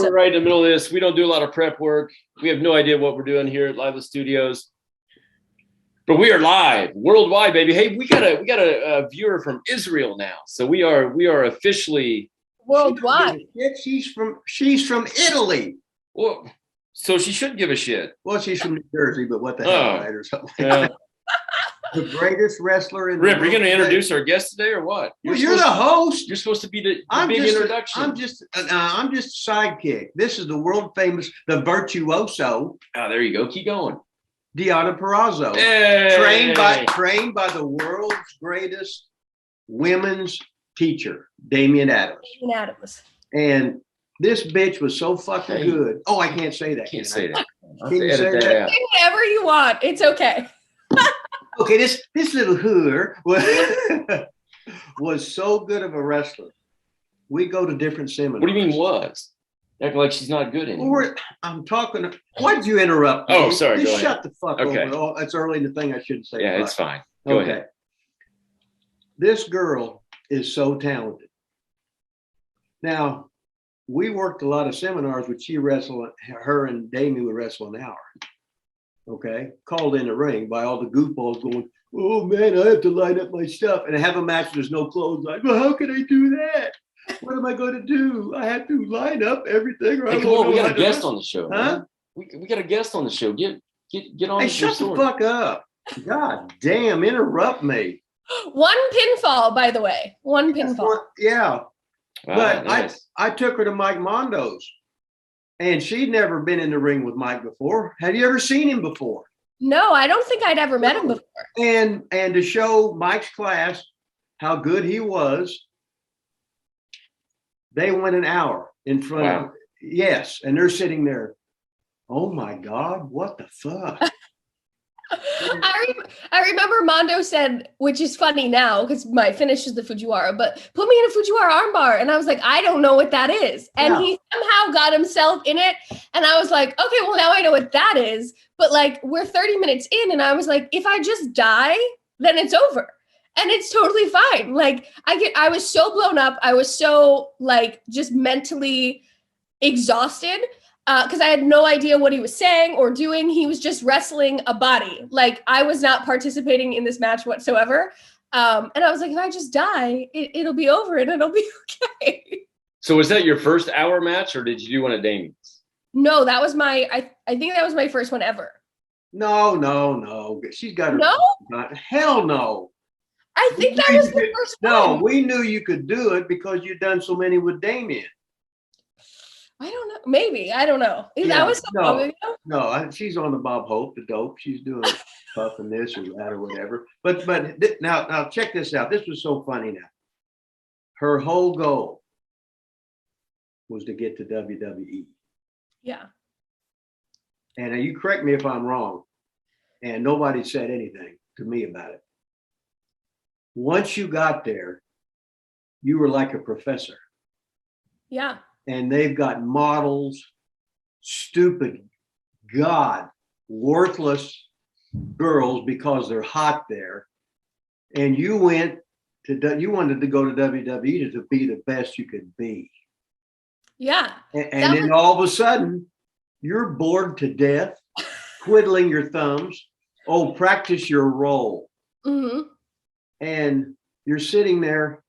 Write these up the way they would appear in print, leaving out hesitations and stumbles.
we're right in the middle of this. We don't do a lot of prep work. We have no idea what we're doing here at Live Studios. But we are live, worldwide, baby. Hey, we got a viewer from Israel now. So we are officially worldwide. She's from Italy. Well, so she should give a shit. Well, she's from New Jersey, but what the hell, right? Or something. The greatest wrestler in Rip, are you going to introduce our guest today or what? Well, you're the host. You're supposed to be the big introduction. I'm just sidekick. This is the world famous, the Virtuoso. Oh, there you go. Keep going. Deonna Purrazzo, hey. trained by the world's greatest women's teacher, Damien Adams. Damien Adams. And this bitch was so fucking good. Oh, I can't say that. Can't say that. Can you say that? Say whatever you want. It's okay. Okay, this little hooer was so good of a wrestler. We go to different seminars. What do you mean was? Acting like she's not good anymore. I'm talking. Why did you interrupt me? Oh, sorry. Just shut the fuck over. Oh, it's early in the thing. I shouldn't say. Yeah, it's fine. Go ahead. This girl is so talented. Now, we worked a lot of seminars with she wrestled. Her and Damien would wrestle an hour. Okay, called in the ring by all the goofballs going, oh man, I have to line up my stuff and have a match. There's no clothes. Like, well, how can I do that? What am I going to do? I have to line up everything. Or hey, come on, we got a guest on the show. Huh? We got a guest on the show. Get on. Hey, shut the fuck up. God damn, interrupt me. One pinfall, by the way. One pinfall. Yeah. Wow, but nice. I took her to Mike Mondo's. And she'd never been in the ring with Mike before. Have you ever seen him before? No, I don't think I'd ever met him before. And to show Mike's class how good he was, they went an hour in front of, yes, and they're sitting there. Oh my God, what the fuck? I remember Mondo said, which is funny now because my finish is the Fujiwara, but put me in a Fujiwara armbar. And I was like, I don't know what that is. And he somehow got himself in it. And I was like, okay, well, now I know what that is. But like, we're 30 minutes in. And I was like, if I just die, then it's over. And it's totally fine. Like I was so blown up. I was so like just mentally exhausted. Because I had no idea what he was saying or doing. He was just wrestling a body. Like, I was not participating in this match whatsoever. And I was like, if I just die, it'll be over and it'll be okay. So was that your first hour match or did you do one at Damien's? No, that was I think that was my first one ever. No. She's got her. No? Hell no. I think that was the first one. No, we knew you could do it because you'd done so many with Damien. I don't know. Maybe. I don't know. That was so long ago. No, she's on the Bob Hope, the dope. She's doing puff and this or that or whatever. But now check this out. This was so funny now. Her whole goal was to get to WWE. Yeah. And you correct me if I'm wrong. And nobody said anything to me about it. Once you got there, you were like a professor. Yeah. And they've got models, stupid, worthless girls because they're hot there. And you wanted to go to WWE to be the best you could be. Yeah. And then all of a sudden, you're bored to death, twiddling your thumbs. Oh, practice your role. Mm-hmm. And you're sitting there.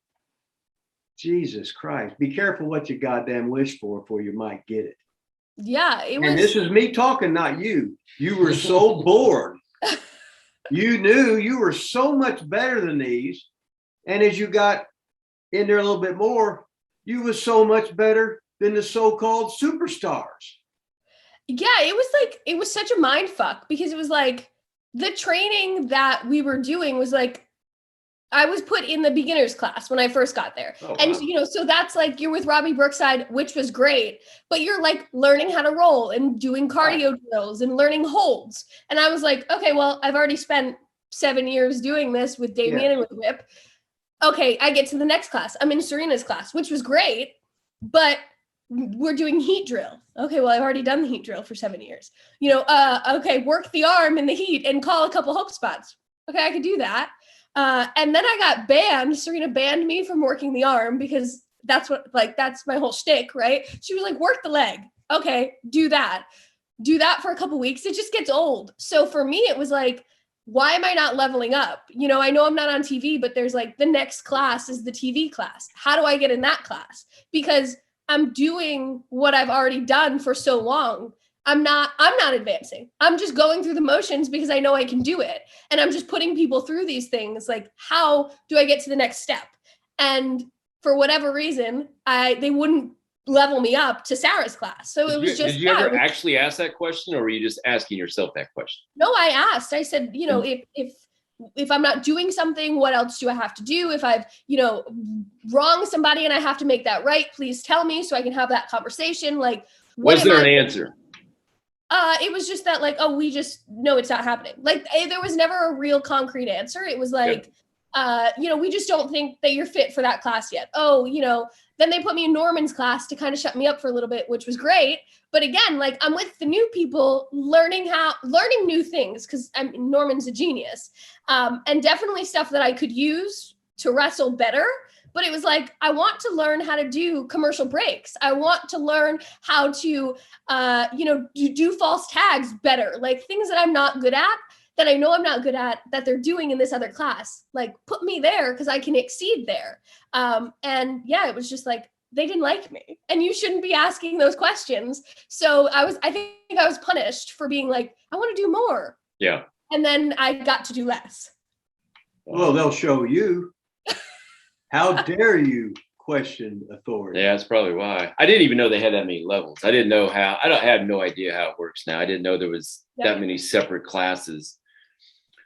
Jesus Christ. Be careful what you goddamn wish for you might get it. Yeah, it was. And this is me talking, not you. You were so bored. You knew you were so much better than these. And as you got in there a little bit more, you was so much better than the so-called superstars. Yeah, it was such a mind fuck because it was like the training that we were doing was like, I was put in the beginner's class when I first got there. Oh, and, wow. So that's like, you're with Robbie Brookside, which was great, but you're like learning how to roll and doing cardio drills and learning holds. And I was like, okay, well, I've already spent 7 years doing this with Damien and with Whip. Okay, I get to the next class. I'm in Serena's class, which was great, but we're doing heat drill. Okay, well, I've already done the heat drill for 7 years. Okay, work the arm in the heat and call a couple hope spots. Okay, I could do that. And then I got banned. Serena banned me from working the arm because that's my whole shtick, right? She was like, work the leg. Okay, do that for a couple weeks. It just gets old. So for me, it was like, why am I not leveling up? You know, I know I'm not on TV, but there's like the next class is the TV class. How do I get in that class? Because I'm doing what I've already done for so long. I'm not advancing. I'm just going through the motions because I know I can do it. And I'm just putting people through these things. Like, how do I get to the next step? And for whatever reason, they wouldn't level me up to Sarah's class. So it was just. Did you ever actually ask that question, or were you just asking yourself that question? No, I asked. I said, you know, if I'm not doing something, what else do I have to do? If I've, you know, wronged somebody and I have to make that right, please tell me so I can have that conversation. Like, was there an answer? It was just that, like, oh, we just know it's not happening. Like, there was never a real concrete answer. It was like, you know, we just don't think that you're fit for that class yet. Oh, you know, then they put me in Norman's class to kind of shut me up for a little bit, which was great. But again, like, I'm with the new people learning new things, because Norman's a genius. And definitely stuff that I could use to wrestle better. But it was like, I want to learn how to do commercial breaks. I want to learn how to, you know, do false tags better. Like, things that I'm not good at, that I know I'm not good at, that they're doing in this other class. Like, put me there because I can exceed there. And yeah, it was just like, they didn't like me, and you shouldn't be asking those questions. So I think I was punished for being like, I want to do more. Yeah. And then I got to do less. Well, they'll show you. How dare you question authority? Yeah, that's probably why. I didn't even know they had that many levels. I didn't know how. I have no idea how it works now. I didn't know there was that many separate classes.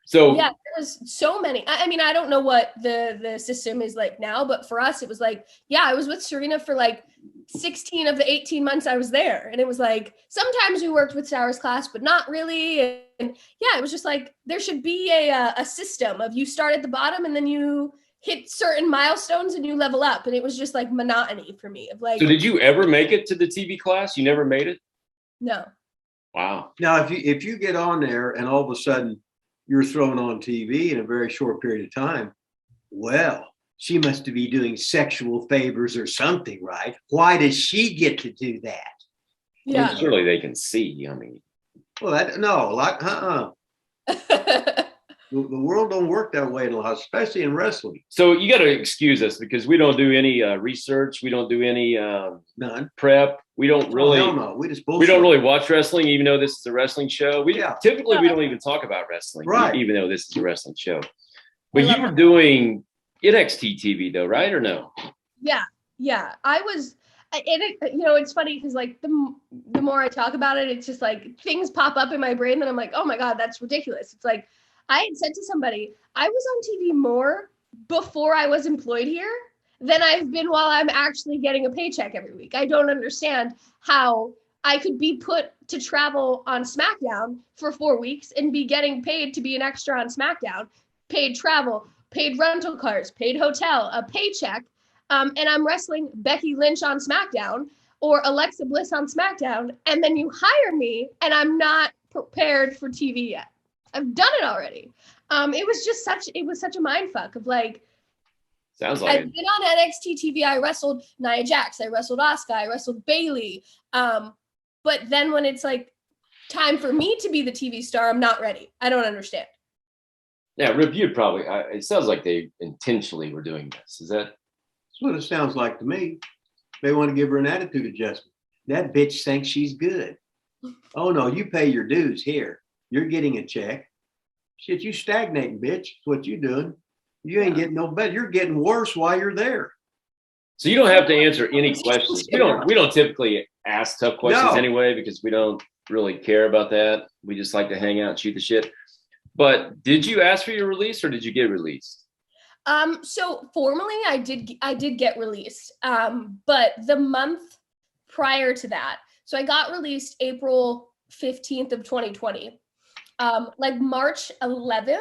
So yeah, there was so many. I mean, I don't know what the system is like now, but for us, it was like, yeah, I was with Serena for like 16 of the 18 months I was there. And it was like, sometimes we worked with Sarah's class, but not really. And yeah, it was just like, there should be a system of, you start at the bottom and then you hit certain milestones and you level up. And it was just like monotony for me of like. So did you ever make it to the TV class? You never made it? No. Wow. Now, if you get on there and all of a sudden you're thrown on TV in a very short period of time, well, she must be doing sexual favors or something, right? Why does she get to do that? Yeah. Well, surely they can see. I mean. Well, The world don't work that way in a lot, especially in wrestling. So you got to excuse us because we don't do any research. We don't do any None prep. We don't really. Oh, no. We just bullshit. We don't really watch wrestling, even though this is a wrestling show. Typically we don't even talk about wrestling, right? Even though this is a wrestling show. But you were doing NXT TV though, right? Or no? Yeah. I was. You know, it's funny because like the more I talk about it, it's just like things pop up in my brain that I'm like, oh my God, that's ridiculous. It's like, I had said to somebody, I was on TV more before I was employed here than I've been while I'm actually getting a paycheck every week. I don't understand how I could be put to travel on SmackDown for 4 weeks and be getting paid to be an extra on SmackDown, paid travel, paid rental cars, paid hotel, a paycheck. And I'm wrestling Becky Lynch on SmackDown or Alexa Bliss on SmackDown. And then you hire me and I'm not prepared for TV yet. I've done it already. It was such a mind fuck of like, sounds like I've been on NXT TV. I wrestled Nia Jax. I wrestled Asuka. I wrestled Bayley. But then when it's like time for me to be the TV star, I'm not ready. I don't understand. Yeah, Rip, you'd probably, it sounds like they intentionally were doing this. Is that? That's what it sounds like to me. They want to give her an attitude adjustment. That bitch thinks she's good. Oh no, you pay your dues here. You're getting a check. Shit, you stagnating, bitch. That's what you doing. You ain't getting no better. You're getting worse while you're there. So you don't have to answer any questions. We don't typically ask tough questions anyway, because we don't really care about that. We just like to hang out and shoot the shit. But did you ask for your release or did you get released? So formally I did get released. But the month prior to that, so I got released April 15th of 2020. Like March 11th,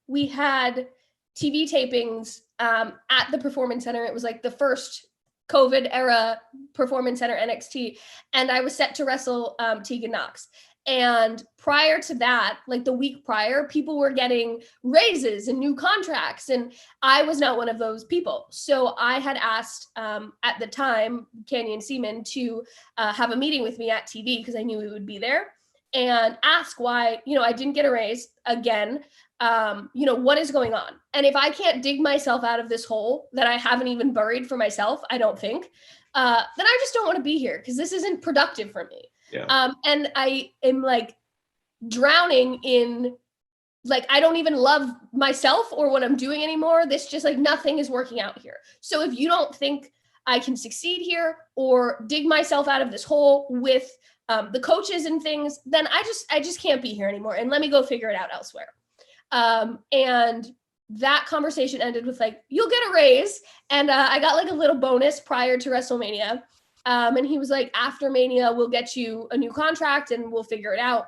we had TV tapings at the Performance Center. It was like the first COVID era Performance Center NXT. And I was set to wrestle Tegan Knox. And prior to that, like the week prior, people were getting raises and new contracts. And I was not one of those people. So I had asked at the time, Canyon Seaman, to have a meeting with me at TV because I knew we would be there, and ask why, I didn't get a raise again. What is going on? And if I can't dig myself out of this hole that I haven't even buried for myself, I don't think, then I just don't want to be here because this isn't productive for me. Yeah. And I am like drowning in, like, I don't even love myself or what I'm doing anymore. This just like nothing is working out here. So if you don't think I can succeed here or dig myself out of this hole with the coaches and things, then I just can't be here anymore. And let me go figure it out elsewhere. And that conversation ended with like, you'll get a raise. And I got like a little bonus prior to WrestleMania. And he was like, after Mania, we'll get you a new contract and we'll figure it out.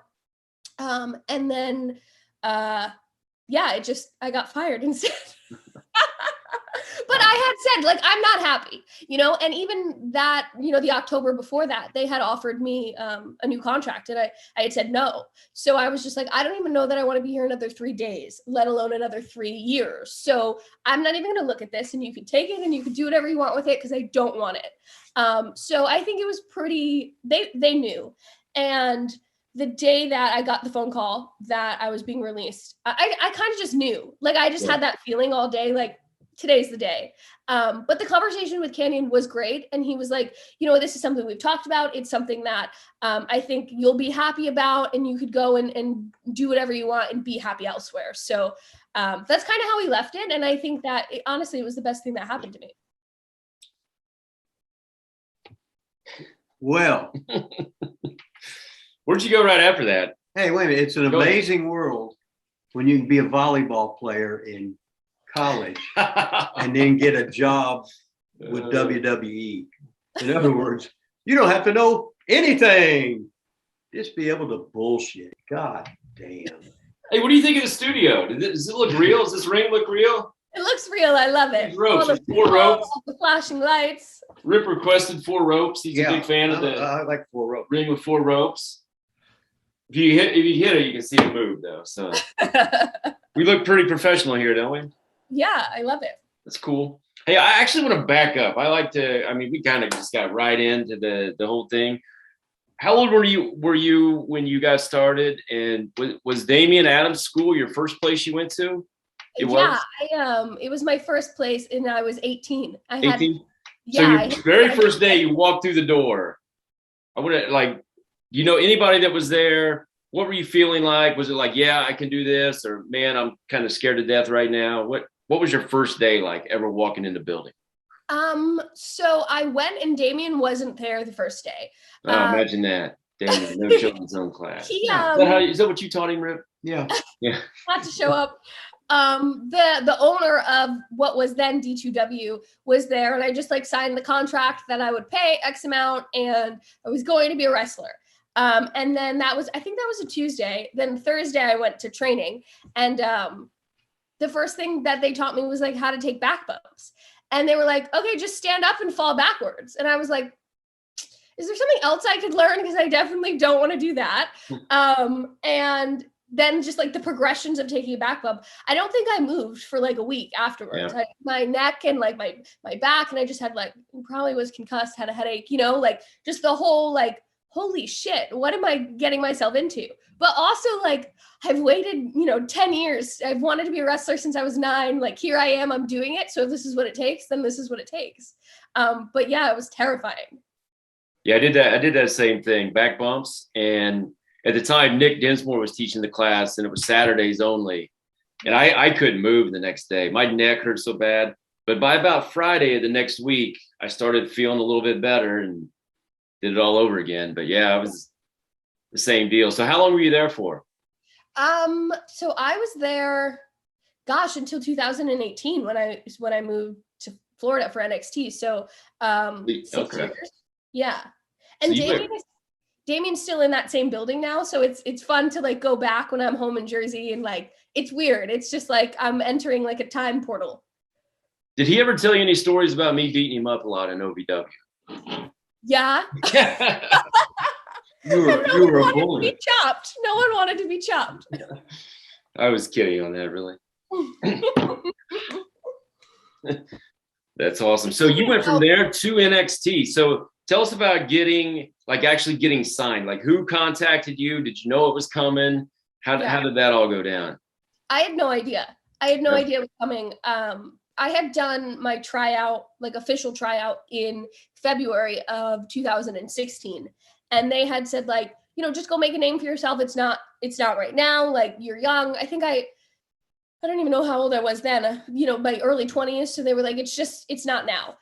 And then, I got fired instead. But I had said, like, I'm not happy, and even that, the October before that, they had offered me a new contract and I had said no. So I was just like, I don't even know that I want to be here another 3 days, let alone another 3 years. So I'm not even going to look at this, and you can take it and you can do whatever you want with it because I don't want it. So I think it was pretty, they knew. And the day that I got the phone call that I was being released, I kind of just knew, like, I just had that feeling all day, like, today's the day. But the conversation with Canyon was great. And he was like, this is something we've talked about. It's something that I think you'll be happy about, and you could go and do whatever you want and be happy elsewhere. So that's kind of how we left it. And I think that honestly, it was the best thing that happened to me. Well, where'd you go right after that? Hey, wait a minute. It's an amazing world when you can be a volleyball player in college and then get a job with WWE. In other words, you don't have to know anything. Just be able to bullshit. God damn. Hey, what do you think of the studio? Does it look real? Does this ring look real? It looks real. I love it. Ropes, all the 4 ropes. All the flashing lights. Rip requested 4 ropes. He's a big fan of the I like 4 ropes. ring with 4 ropes. If you hit it, you can see it move though. So we look pretty professional here, don't we? Yeah, I love it. That's cool. Hey, I actually want to back up. We kind of just got right into the whole thing. How old were you when you guys started? And was Damien Adams school your first place you went to? It was? It was my first place, and I was 18. 18? So your very first day you walked through the door. I would have anybody that was there, what were you feeling like? Was it like, yeah, I can do this, or man, I'm kind of scared to death right now? What was your first day like ever walking in the building? So I went and Damien wasn't there the first day. Imagine that. Damien, no children's own class. Is that what you taught him, Rip? Yeah. Yeah. Not to show up. The owner of what was then D2W was there, and I just like signed the contract that I would pay X amount and I was going to be a wrestler. And then I think that was a Tuesday. Then Thursday I went to training, and the first thing that they taught me was like how to take back bumps. And they were like, okay, just stand up and fall backwards. And I was like, is there something else I could learn? Because I definitely don't want to do that. And then just like the progressions of taking a back bump, I don't think I moved for like a week afterwards. Yeah. My neck and like my back, and I just had like, probably was concussed, had a headache, like just the whole like, holy shit, what am I getting myself into? But also like, I've waited, 10 years. I've wanted to be a wrestler since I was 9. Like, here I am, I'm doing it. So if this is what it takes, then this is what it takes. But yeah, it was terrifying. Yeah, I did that same thing, back bumps. And at the time, Nick Dinsmore was teaching the class, and it was Saturdays only. And I couldn't move the next day. My neck hurt so bad. But by about Friday of the next week, I started feeling a little bit better and did it all over again. But yeah, it was the same deal. So how long were you there for? So I was there, until 2018 when I moved to Florida for NXT. So 6 years. Yeah. And so Damien's still in that same building now. So it's fun to like go back when I'm home in Jersey, and like, it's weird. It's just like, I'm entering like a time portal. Did he ever tell you any stories about me beating him up a lot in OVW? Yeah. You were No one a wanted to bully. be chopped. No one wanted to be chopped. I was kidding on that, really. That's awesome. So you went from there to NXT. So tell us about actually getting signed. Like, who contacted you? Did you know it was coming? How did that all go down? I had no idea. I had no idea it was coming. I had done my tryout, like official tryout, in February of 2016. And they had said, like, just go make a name for yourself. It's not right now. Like, you're young. I think I don't even know how old I was then, my early 20s. So they were like, it's not now.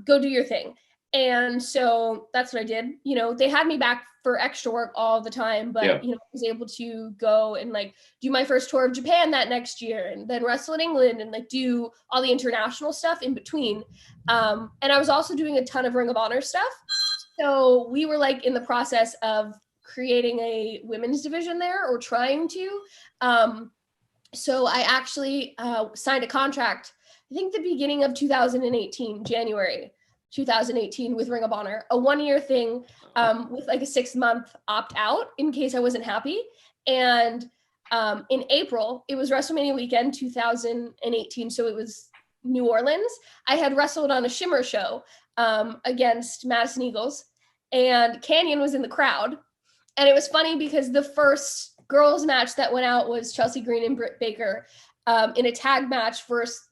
Go do your thing. And so that's what I did. They had me back for extra work all the time, but, I was able to go and like do my first tour of Japan that next year and then wrestle in England and like do all the international stuff in between. And I was also doing a ton of Ring of Honor stuff. So we were like in the process of creating a women's division there, or trying to. So I actually signed a contract, I think the beginning of 2018, January 2018, with Ring of Honor, a 1-year thing with like a 6-month opt out in case I wasn't happy. And in April, it was WrestleMania weekend 2018. So it was New Orleans. I had wrestled on a Shimmer show against Madison Eagles, and Canyon was in the crowd. And it was funny because the first girls match that went out was Chelsea Green and Britt Baker in a tag match versus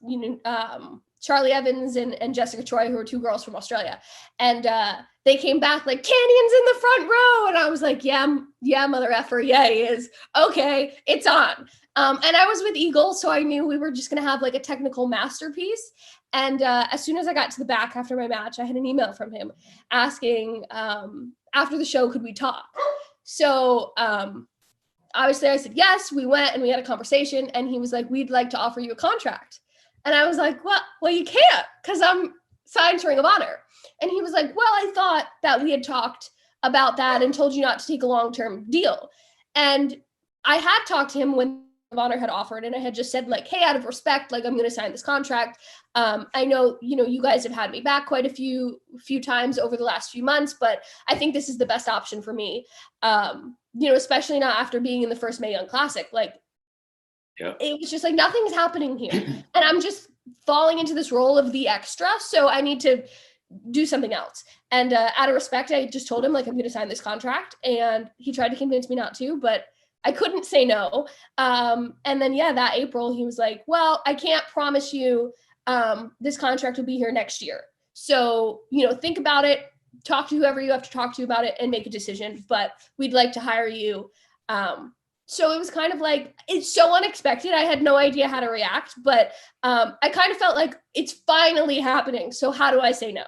Charlie Evans and Jessica Troy, who were 2 girls from Australia. And they came back like, Canyon's in the front row. And I was like, yeah, mother effer. Yeah, he is. Okay, it's on. And I was with Eagle, so I knew we were just going to have like a technical masterpiece. And as soon as I got to the back after my match, I had an email from him asking, after the show, could we talk? So obviously I said yes. We went and we had a conversation, and he was like, we'd like to offer you a contract. And I was like, well, you can't, because I'm signed to Ring of Honor. And he was like, well, I thought that we had talked about that and told you not to take a long-term deal. And I had talked to him when Ring of Honor had offered, and I had just said like, hey, out of respect, like I'm going to sign this contract. I know, you guys have had me back quite a few times over the last few months, but I think this is the best option for me. Especially not after being in the first Mae Young Classic. Like, it was just like, nothing's happening here. And I'm just falling into this role of the extra. So I need to do something else. And out of respect, I just told him like, I'm going to sign this contract. And he tried to convince me not to, but I couldn't say no. And then, that April, he was like, well, I can't promise you this contract will be here next year. So, think about it, talk to whoever you have to talk to about it, and make a decision. But we'd like to hire you. So it was kind of like, it's so unexpected. I had no idea how to react, but I kind of felt like it's finally happening. So how do I say no?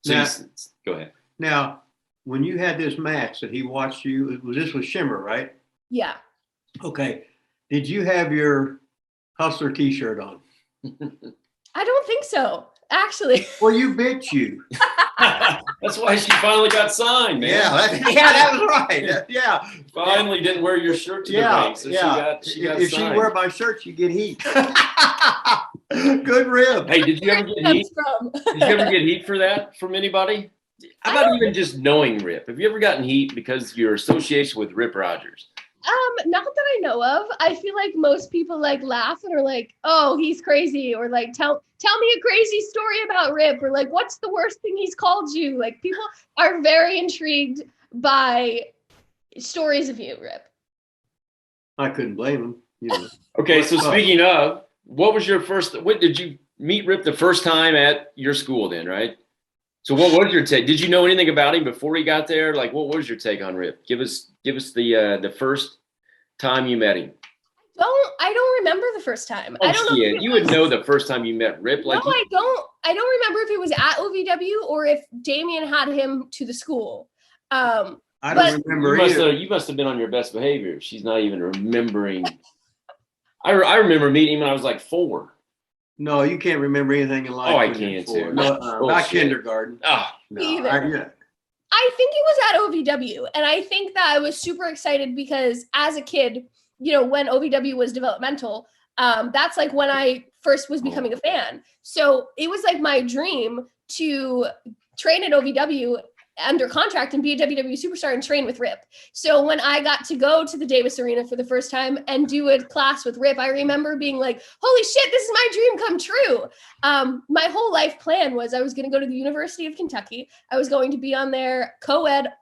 Go ahead. Now, when you had this match that he watched you, this was Shimmer, right? Yeah. Okay. Did you have your Hustler t-shirt on? I don't think so, actually. Well, you bitch you. That's why she finally got signed, man. That was right. Yeah. Finally didn't wear your shirt to the ring, so she got if signed. she wear my shirt, you get heat. Good rib. Hey, did you ever get heat? Did you ever get heat for that from anybody? How about even just knowing Rip? Have you ever gotten heat because of your association with Rip Rogers? Not that I know of. I feel like most people like laugh and are like, oh, he's crazy, or like tell me a crazy story about Rip, or like, what's the worst thing he's called you? Like, people are very intrigued by stories of you, Rip. I couldn't blame him. Okay, so speaking of, what was your first? What did you meet Rip the first time at your school? Then, right? So, what was your take? Did you know anything about him before he got there? Like, what was your take on Rip? Give us the first time you met him. I don't remember the first time. Oh, I don't know. You would know the first time you met Rip. Like, no, I don't. I don't remember if it was at OVW or if Damien had him to the school. I don't remember either. You must have been on your best behavior. She's not even remembering. I remember meeting him when I was like 4. No, you can't remember anything in life. Oh, I can too. Not kindergarten. Oh, no. Either. I think it was at OVW, and I think that I was super excited because as a kid, when OVW was developmental, that's like when I first was becoming a fan. So it was like my dream to train at OVW under contract and be a WWE superstar and train with Rip. So when I got to go to the Davis Arena for the first time and do a class with Rip, I remember being like, holy shit, this is my dream come true. My whole life plan was I was going to go to the University of Kentucky. I was going to be on their co-ed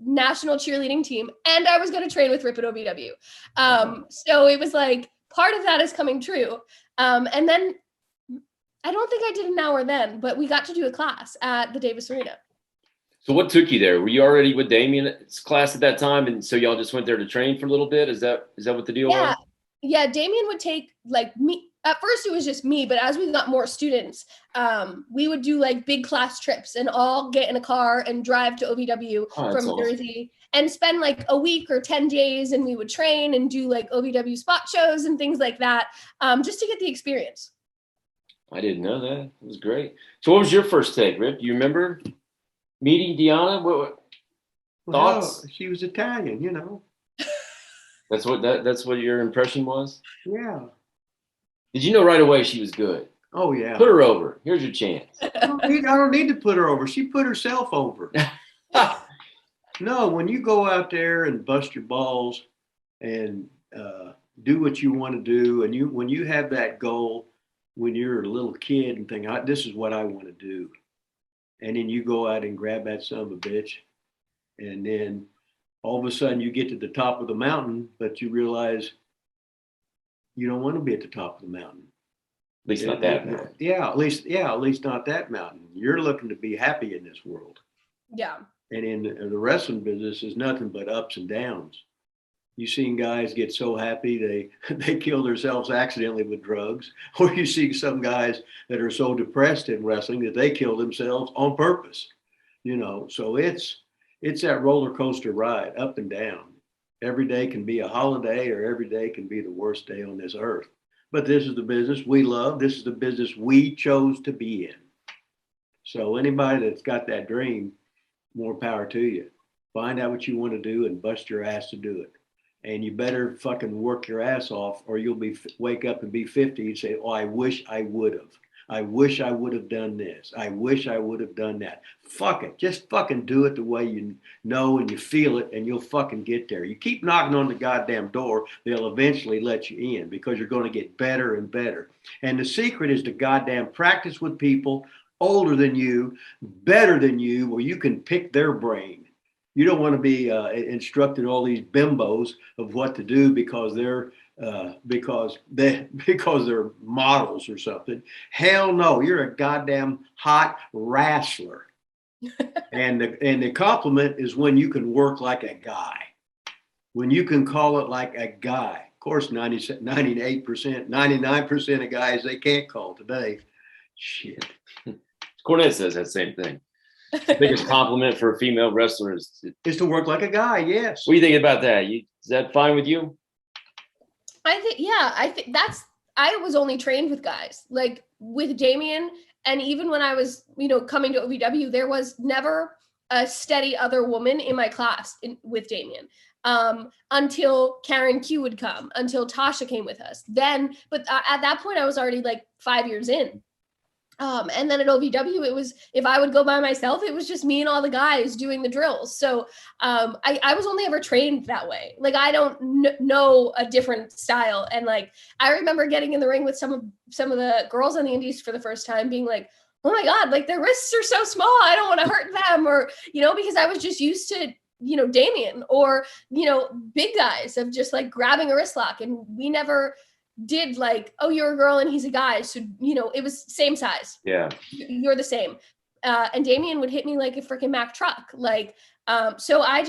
national cheerleading team, and I was going to train with Rip at OVW. So it was like, part of that is coming true. And then I don't think I did an hour then, but we got to do a class at the Davis Arena. So what took you there? Were you already with Damien's class at that time? And so y'all just went there to train for a little bit? Is that what the deal was? Yeah, Damien would take like me. At first it was just me, but as we got more students, we would do like big class trips and all get in a car and drive to OVW from Jersey and spend like a week or 10 days. And we would train and do like OVW spot shows and things like that, just to get the experience. I didn't know that. It was great. So what was your first take, Rip? Do you remember meeting Deonna? What thoughts? Well, she was Italian, you know. That's what your impression was? Yeah. Did you know right away she was good? Oh, yeah. Put her over. Here's your chance. I don't need to put her over. She put herself over. No, when you go out there and bust your balls and do what you want to do, and when you have that goal, when you're a little kid and think, this is what I want to do. And then you go out and grab that son of a bitch. And then all of a sudden you get to the top of the mountain, but you realize you don't want to be at the top of the mountain. At least not that mountain. Yeah, at least not that mountain. You're looking to be happy in this world. Yeah. And in the wrestling business is nothing but ups and downs. You've seen guys get so happy they kill themselves accidentally with drugs, or you see some guys that are so depressed in wrestling that they kill themselves on purpose. You know, so it's that roller coaster ride, up and down. Every day can be a holiday, or every day can be the worst day on this earth. But this is the business we love. This is the business we chose to be in. So anybody that's got that dream, more power to you. Find out what you want to do and bust your ass to do it. And you better fucking work your ass off, or you'll wake up and be 50 and say, oh, I wish I would have. I wish I would have done this. I wish I would have done that. Fuck it. Just fucking do it the way you know and you feel it, and you'll fucking get there. You keep knocking on the goddamn door, they'll eventually let you in, because you're going to get better and better. And the secret is to goddamn practice with people older than you, better than you, where you can pick their brain. You don't want to be instructing all these bimbos of what to do because they're models or something. Hell no, you're a goddamn hot wrestler. and the compliment is when you can work like a guy, when you can call it like a guy. Of course, 98%, 99% of guys they can't call today. Shit. Cornette says that same thing. The biggest compliment for a female wrestler is to work like a guy. Yes. What do you think about that? Is that fine with you? I think I was only trained with guys, like with Damien. And even when I was, coming to OVW, there was never a steady other woman in my class with Damien, until Karen Q would come, until Tasha came with us. But at that point I was already like 5 years in. And then at OVW, it was, if I would go by myself, it was just me and all the guys doing the drills. So I was only ever trained that way. Like, I don't know a different style. And like, I remember getting in the ring with some of the girls on the indies for the first time being like, oh my God, like their wrists are so small. I don't want to hurt them, or, because I was just used to, Damien or, big guys of just like grabbing a wrist lock. And we never did like, oh, you're a girl and he's a guy, so it was same size. Yeah, you're the same. And Damien would hit me like a freaking Mack truck. Like, so I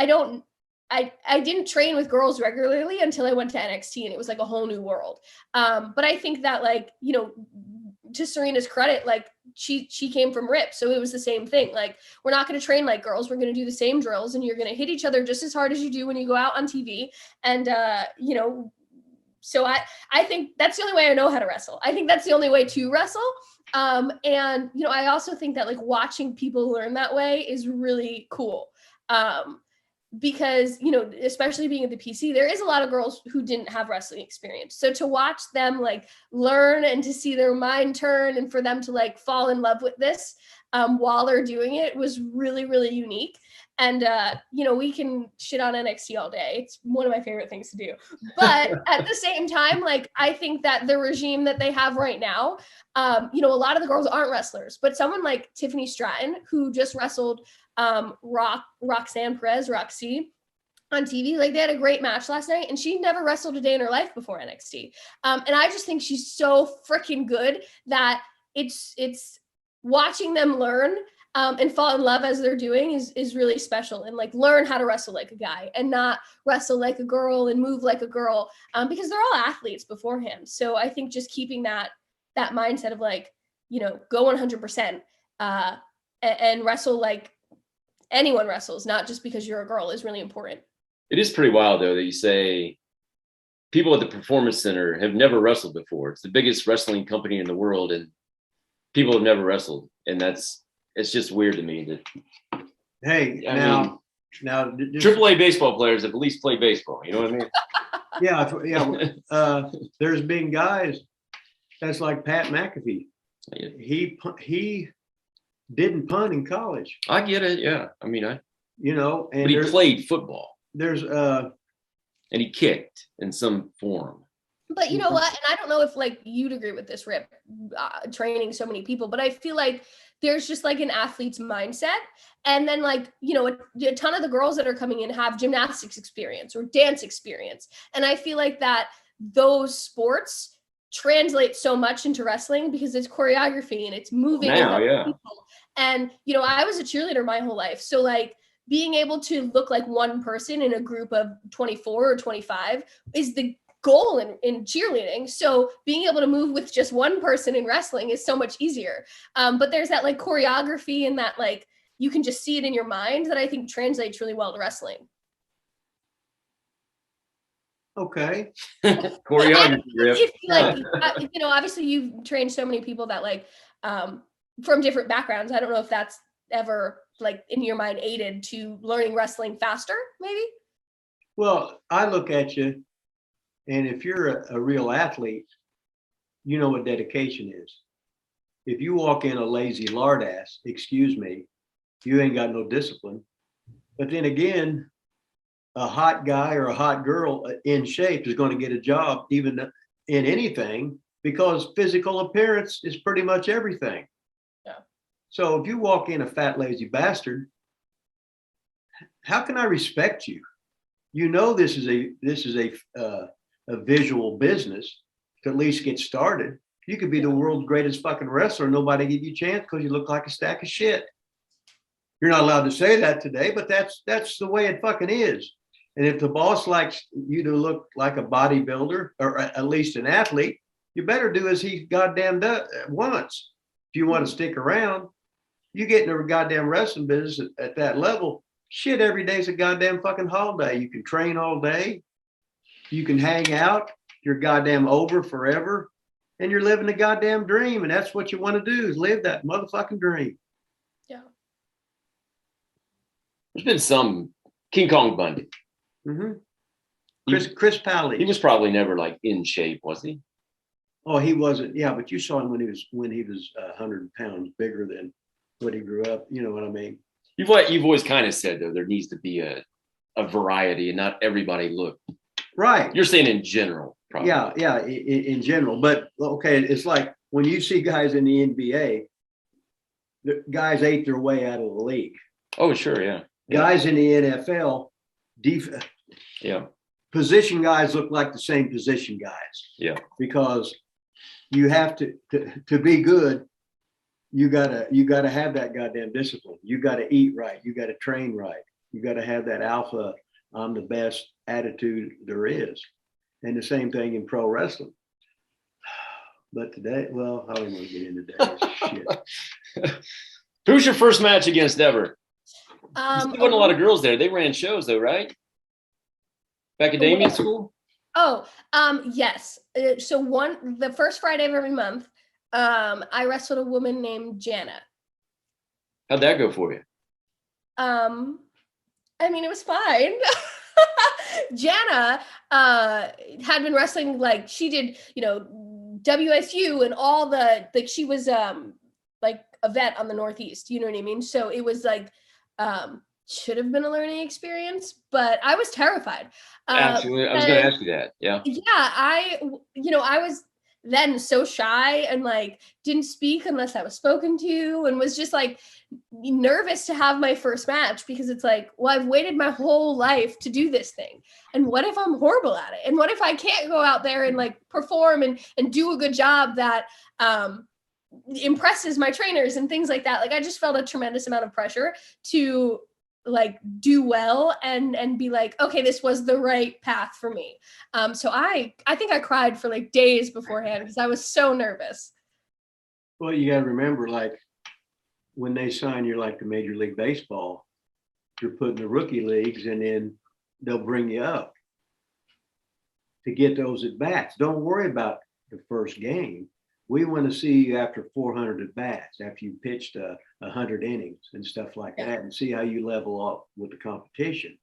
didn't train with girls regularly until I went to NXT, and it was like a whole new world. But I think that, like, to Serena's credit, like she came from Rip, so it was the same thing. Like, we're not going to train like girls. We're going to do the same drills, and you're going to hit each other just as hard as you do when you go out on TV. And so I think that's the only way I know how to wrestle. I think that's the only way to wrestle. And, I also think that like watching people learn that way is really cool. because, you know, especially being at the PC, there is a lot of girls who didn't have wrestling experience. So to watch them like learn and to see their mind turn and for them to like fall in love with this while they're doing it was really, really unique. And, you know, we can shit on NXT all day. It's one of my favorite things to do. But at the same time, like, I think that the regime that they have right now, you know, a lot of the girls aren't wrestlers, but someone like Tiffany Stratton, who just wrestled Roxanne Perez, Roxy, on TV, like they had a great match last night, and she never wrestled a day in her life before NXT. And I just think she's so freaking good that it's watching them learn and fall in love as they're doing is really special, and like learn how to wrestle like a guy and not wrestle like a girl and move like a girl, because they're all athletes beforehand. So I think just keeping that mindset of like, you know, go 100% and wrestle like anyone wrestles, not just because you're a girl, is really important. It is pretty wild though that you say people at the Performance Center have never wrestled before. It's the biggest wrestling company in the world, and people have never wrestled, and it's just weird to me that. Hey, now just, AAA baseball players have at least played baseball. You know what I mean? Yeah. There's been guys that's like Pat McAfee. He didn't punt in college. I get it. Yeah, I mean, and but he played football. There's and he kicked in some form. But you know what? And I don't know if like you'd agree with this, Rip, training so many people, but I feel like there's just like an athlete's mindset. And then like, you know, a ton of the girls that are coming in have gymnastics experience or dance experience. And I feel like that those sports translate so much into wrestling because it's choreography and it's moving. Now, yeah. People. And, you know, I was a cheerleader my whole life. So like being able to look like one person in a group of 24 or 25 is the goal in cheerleading. So being able to move with just one person in wrestling is so much easier. But there's that like choreography and that like you can just see it in your mind that I think translates really well to wrestling. Okay. Choreography. Like, you know, obviously you've trained so many people that like from different backgrounds. I don't know if that's ever like in your mind aided to learning wrestling faster, maybe? Well, I look at you, and if you're a real athlete, you know what dedication is. If you walk in a lazy lard ass, excuse me, you ain't got no discipline. But then again, a hot guy or a hot girl in shape is going to get a job even in anything, because physical appearance is pretty much everything. Yeah. So if you walk in a fat, lazy bastard, how can I respect you? You know, this is a visual business to at least get started. You could be the world's greatest fucking wrestler. Nobody give you a chance because you look like a stack of shit. You're not allowed to say that today, but that's the way it fucking is. And if the boss likes you to look like a bodybuilder or at least an athlete, you better do as he goddamn wants. If you want to stick around, you get in a goddamn wrestling business at that level. Shit, every day's a goddamn fucking holiday. You can train all day. You can hang out. You're goddamn over forever. And you're living the goddamn dream. And that's what you want to do, is live that motherfucking dream. Yeah. There's been some King Kong Bundy. Mm-hmm. Chris Pally. He was probably never like in shape, was he? Oh, he wasn't. Yeah, but you saw him when he was 100 pounds bigger than what he grew up. You know what I mean? You've always kind of said though there needs to be a variety and not everybody look right. You're saying in general, probably. Yeah, in general. But okay, it's like when you see guys in the NBA, the guys ate their way out of the league. Oh, sure, yeah. Guys in the NFL, position guys look like the same position guys. Yeah. Because you have to be good. You gotta have that goddamn discipline. You gotta eat right. You gotta train right. You gotta have that alpha, I'm the best attitude there is. And the same thing in pro wrestling. But today, well, I don't want to get into that shit. Who's your first match against ever? There wasn't a lot of girls there. They ran shows though, right? Back at Damien school? Yes. So the first Friday of every month, I wrestled a woman named Jana. How'd that go for you? I mean, it was fine. Jana had been wrestling, like she did, WSU and all like she was like a vet on the Northeast, you know what I mean? So it was like should have been a learning experience, but I was terrified. Absolutely. I was going to ask you that. Yeah. Yeah, I was then so shy and like didn't speak unless I was spoken to, and was just like nervous to have my first match, because it's like, well, I've waited my whole life to do this thing, and what if I'm horrible at it, and what if I can't go out there and like perform and do a good job that impresses my trainers and things like that. Like I just felt a tremendous amount of pressure to like do well and be like, okay, this was the right path for me. So I think I cried for like days beforehand because I was so nervous. Well, you got to remember, like when they sign you like to Major League Baseball, you're put in the rookie leagues, and then they'll bring you up to get those at bats. Don't worry about the first game. We want to see you after 400 at bats, after you pitched 100 innings and stuff like that, and see how you level up with the competition.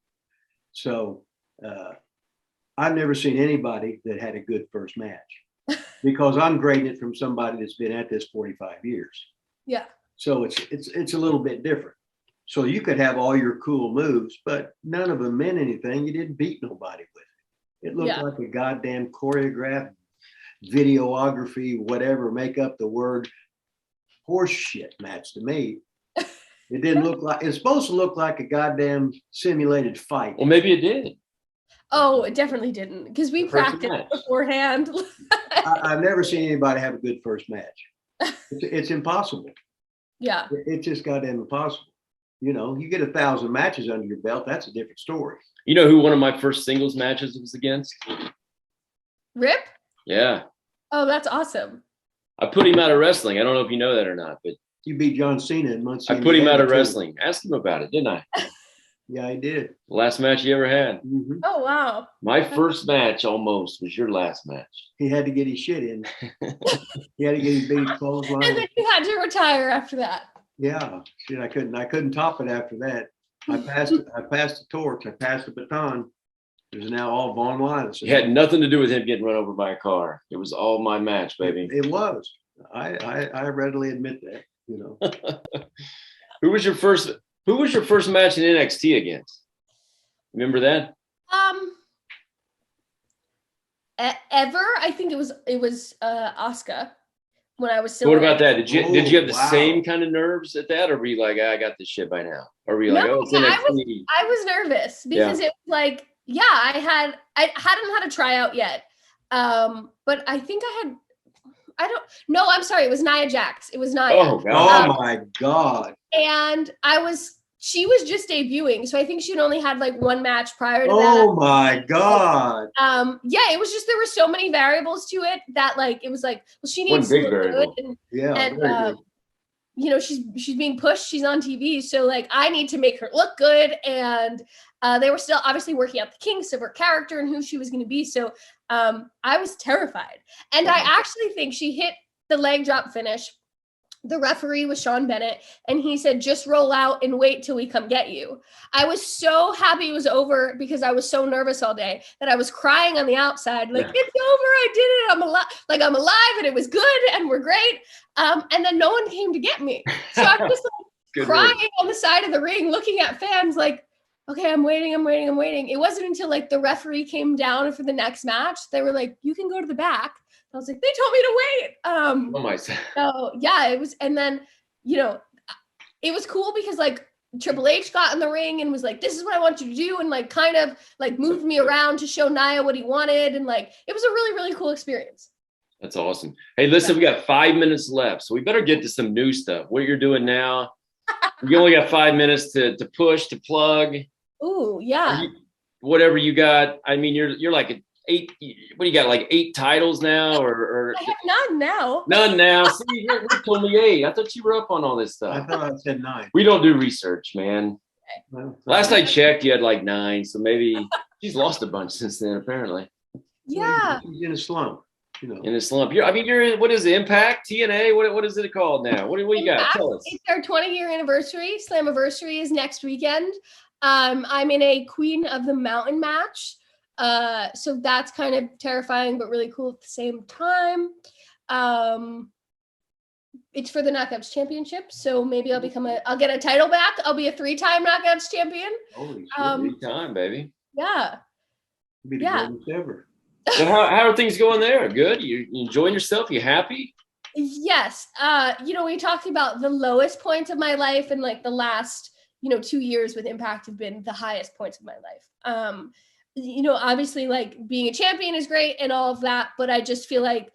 So I've never seen anybody that had a good first match, because I'm grading it from somebody that's been at this 45 years. Yeah. So it's a little bit different. So you could have all your cool moves, but none of them meant anything. You didn't beat nobody with it. It looked like a goddamn choreographed videography, whatever, make up the word, horse shit match to me. It didn't look like, it's supposed to look like a goddamn simulated fight. Well, maybe it did. Oh, it definitely didn't, because we practiced beforehand. I've never seen anybody have a good first match. It's impossible. Yeah. It's just goddamn impossible. You get 1,000 matches under your belt, that's a different story. You know who one of my first singles matches was against? Rip? Yeah. Oh, that's awesome. I put him out of wrestling. I don't know if you know that or not, but you beat John Cena in months. I put him out of wrestling. Ask him about it, didn't I? Yeah, I did. Last match he ever had. Mm-hmm. Oh, wow. My first match almost was your last match. He had to get his shit in. He had to get his big clothesline. And then you had to retire after that. Yeah, shit, I couldn't top it after that. I passed the torch. I passed the baton. It was now all Von Linus. It had nothing to do with him getting run over by a car. It was all my match, baby. It was. I readily admit that. Who was your first match in NXT against? Remember that? Ever? I think it was Asuka when I was still. What about that? Did you have the wow. same kind of nerves at that, or were you like, I got this shit by now? Or were you like, it's NXT? I was nervous because it was like, I hadn't had a tryout yet. But I think I'm sorry, it was Nia Jax. It was Nia. Oh, God. Oh my God. And she was just debuting. So I think she'd only had like one match prior to that. Oh my God. It was just, there were so many variables to it that like, it was like, well, she needs to look good. And she's being pushed. She's on TV. So like, I need to make her look good. And they were still obviously working out the kinks of her character and who she was going to be. So I was terrified. And I actually think she hit the leg drop finish. The referee was Sean Bennett, and he said, just roll out and wait till we come get you. I was so happy it was over because I was so nervous all day that I was crying on the outside, like, it's over, I did it, I'm alive, I'm alive, and it was good, and we're great. And then no one came to get me. So I'm just like crying on the side of the ring, looking at fans like, okay, I'm waiting. It wasn't until like the referee came down for the next match, they were like, you can go to the back. I was like, they told me to wait. Oh my. So yeah, it was, and then, it was cool because like Triple H got in the ring and was like, this is what I want you to do. And like, kind of like moved me around to show Nia what he wanted. And like, it was a really, really cool experience. That's awesome. Hey, listen, we got 5 minutes left, so we better get to some new stuff. What you're doing now. You only got 5 minutes to push, to plug. Ooh, yeah. Whatever you got. I mean, you're like eight. What do you got? Like 8 titles now, or I have none now. None now. See, you told me 8. I thought you were up on all this stuff. I thought I said 9. We don't do research, man. Okay. Well, Last I checked, you had like 9. So maybe she's lost a bunch since then. Apparently. Yeah. She's in a slump. In a slump. You're in. What is it? Impact? TNA? What is it called now? What do you got? Tell us. It's our 20-year anniversary. Slammiversary is next weekend. I'm in a Queen of the Mountain match. So that's kind of terrifying, but really cool at the same time. It's for the Knockouts Championship, so maybe I'll get a title back. I'll be a 3-time Knockouts champion. Holy shit. 3-time, baby. Yeah. Be the greatest ever. So how are things going there? Good? You enjoying yourself? You happy? Yes. We talked about the lowest points of my life, and like the last, 2 years with Impact have been the highest points of my life. Obviously like being a champion is great and all of that, but I just feel like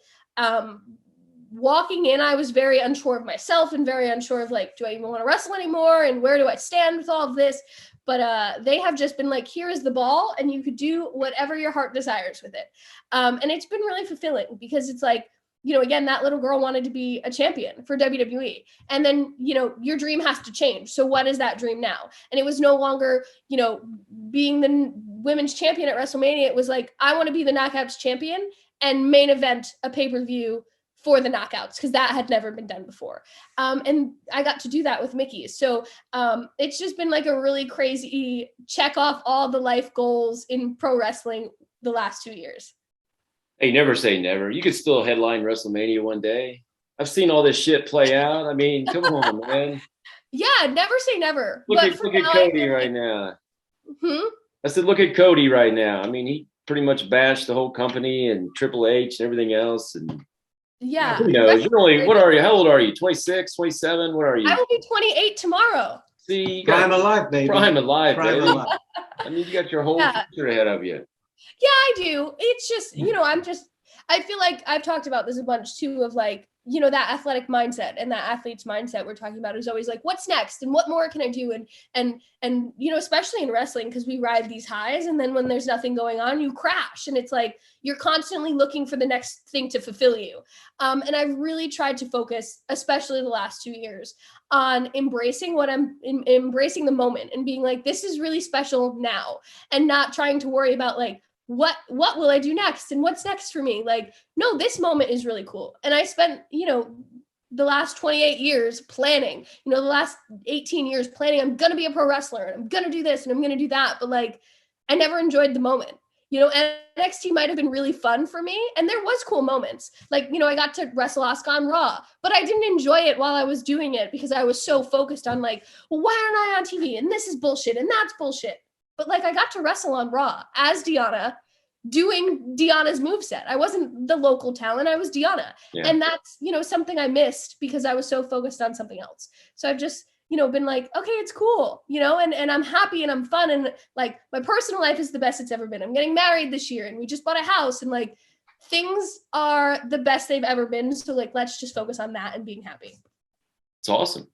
walking in, I was very unsure of myself and very unsure of like, do I even want to wrestle anymore? And where do I stand with all of this? But they have just been like, here is the ball and you could do whatever your heart desires with it. And it's been really fulfilling because it's like, again, that little girl wanted to be a champion for WWE. And then, your dream has to change. So what is that dream now? And it was no longer, being the women's champion at WrestleMania. It was like, I want to be the Knockouts champion and main event a pay-per-view for the Knockouts, because that had never been done before. And I got to do that with Mickey. So it's just been like a really crazy check off all the life goals in pro wrestling the last 2 years. Hey, never say never. You could still headline WrestleMania one day. I've seen all this shit play out. I mean, come on, man. Yeah, never say never. Look at Cody right now. I said, look at Cody right now. I mean, he pretty much bashed the whole company and Triple H and everything else. And yeah. Who knows? What are you? How old are you? 26, 27? What are you? I will be 28 tomorrow. See, prime of life, baby. Prime of life, Prime baby. of life. I mean, you got your whole future ahead of you. Yeah, I do. It's just, I feel like I've talked about this a bunch too, of like, that athletic mindset and that athlete's mindset we're talking about is always like, what's next and what more can I do? And especially in wrestling, because we ride these highs and then when there's nothing going on, you crash. And it's like, you're constantly looking for the next thing to fulfill you. And I've really tried to focus, especially the last 2 years, on embracing embracing the moment and being like, this is really special now, and not trying to worry about like, what will I do next? And what's next for me? Like, no, this moment is really cool. And I spent, the last 28 years planning, the last 18 years planning, I'm going to be a pro wrestler and I'm going to do this and I'm going to do that. But like, I never enjoyed the moment, NXT might've been really fun for me. And there was cool moments. Like, I got to wrestle Asuka on Raw, but I didn't enjoy it while I was doing it because I was so focused on like, well, why aren't I on TV? And this is bullshit. And that's bullshit. But like, I got to wrestle on Raw as Deonna, doing Deonna's moveset. I wasn't the local talent. I was Deonna. Yeah. And that's, something I missed because I was so focused on something else. So I've just, been like, okay, it's cool, and I'm happy and I'm fun. And like, my personal life is the best it's ever been. I'm getting married this year and we just bought a house and like, things are the best they've ever been. So like, let's just focus on that and being happy. It's awesome.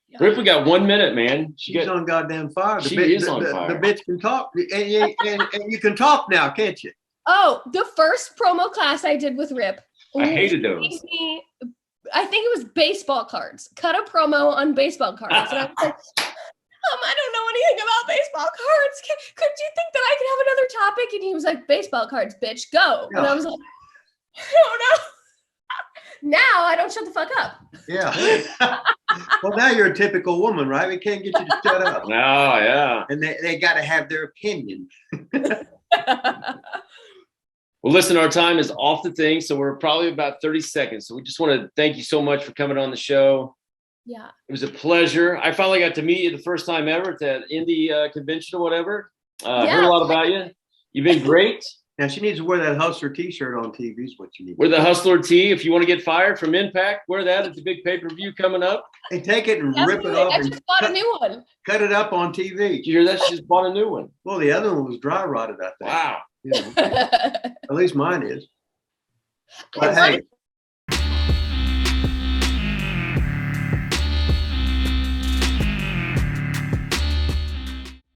Yeah. Rip, we got 1 minute, man. She's on goddamn fire. She is on fire. The bitch can talk, and you can talk now, can't you? Oh, the first promo class I did with Rip. I hated those. I think it was baseball cards. Cut a promo on baseball cards. And I was like, I don't know anything about baseball cards. Could you think that I could have another topic? And he was like, baseball cards, bitch, go. Yeah. And I was like, I don't know. Now I don't shut the fuck up. Yeah. Well, now you're a typical woman, right? We can't get you to shut up. No, yeah. And they got to have their opinion. Well, listen, our time is off the thing, so we're probably about 30 seconds. So we just want to thank you so much for coming on the show. Yeah. It was a pleasure. I finally got to meet you the first time ever at that indie convention or whatever. Heard a lot about you. You've been great. Now, she needs to wear that Hustler t-shirt on TV is what you need. Wear the Hustler tee. If you want to get fired from Impact, wear that at the big pay-per-view coming up. Hey, take it and rip it off. I just bought a new one. Cut it up on TV. Did you hear that? She just bought a new one. Well, the other one was dry rotted, I think. Wow. Yeah. At least mine is. But hey,